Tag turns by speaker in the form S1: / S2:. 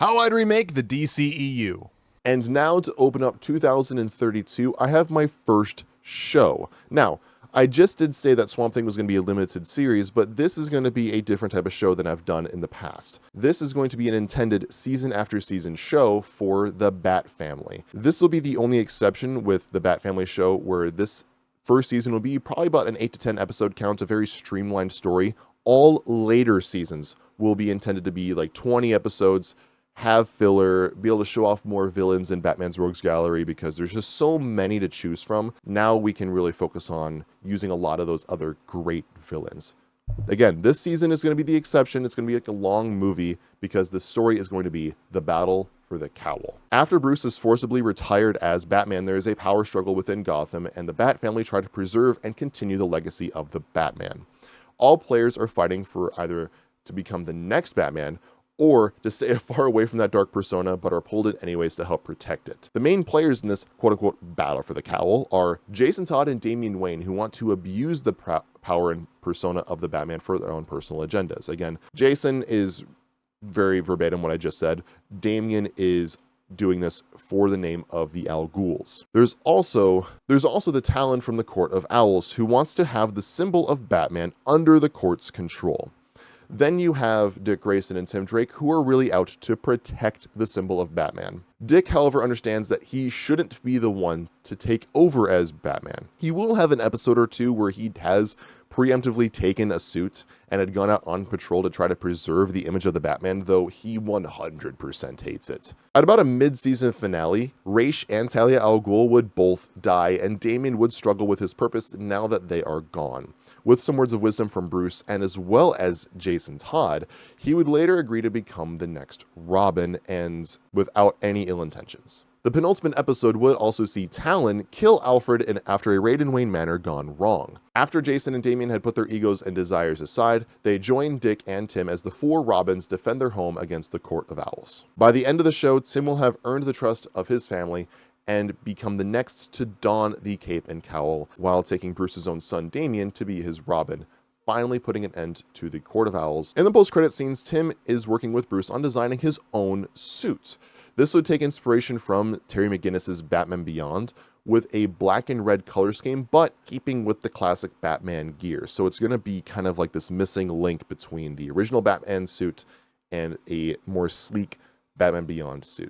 S1: How I'd remake the DCEU.
S2: And now to open up 2032, I have my first show. Now, I just did say that Swamp Thing was going to be a limited series, but this is going to be a different type of show than I've done in the past. This is going to be an intended season after season show for the Bat Family. This will be the only exception with the Bat Family show where this first season will be probably about an 8 to 10 episode count, a very streamlined story. All later seasons will be intended to be like 20 episodes, have filler, be able to show off more villains in Batman's Rogues Gallery because there's just so many to choose from. Now we can really focus on using a lot of those other great villains. Again, this season is going to be the exception. It's going to be like a long movie because the story is going to be the battle for the cowl. After Bruce is forcibly retired as Batman, there is a power struggle within Gotham, and the Bat Family try to preserve and continue the legacy of the Batman. All players are fighting for either to become the next Batman or to stay far away from that dark persona, but are pulled in anyways to help protect it. The main players in this quote-unquote battle for the cowl are Jason Todd and Damian Wayne, who want to abuse the power and persona of the Batman for their own personal agendas. Again, Jason is very verbatim what I just said. Damian is doing this for the name of the Al Ghouls. There's also the Talon from the Court of Owls, who wants to have the symbol of Batman under the court's control. Then you have Dick Grayson and Tim Drake, who are really out to protect the symbol of Batman. Dick, however, understands that he shouldn't be the one to take over as Batman. He will have an episode or two where he has preemptively taken a suit and had gone out on patrol to try to preserve the image of the Batman, though he 100% hates it. At about a mid-season finale, Ra's and Talia al Ghul would both die, and Damian would struggle with his purpose now that they are gone. With some words of wisdom from Bruce, and as well as Jason Todd, he would later agree to become the next Robin, and without any ill intentions. The penultimate episode would also see Talon kill Alfred after a raid in Wayne Manor gone wrong. After Jason and Damian had put their egos and desires aside, they joined Dick and Tim as the four Robins defend their home against the Court of Owls. By the end of the show, Tim will have earned the trust of his family and become the next to don the cape and cowl, while taking Bruce's own son Damian to be his Robin, finally putting an end to the Court of Owls. In the post-credit scenes, Tim is working with Bruce on designing his own suit. This would take inspiration from Terry McGinnis's Batman Beyond, with a black and red color scheme, but keeping with the classic Batman gear. So it's going to be kind of like this missing link between the original Batman suit and a more sleek Batman Beyond suit.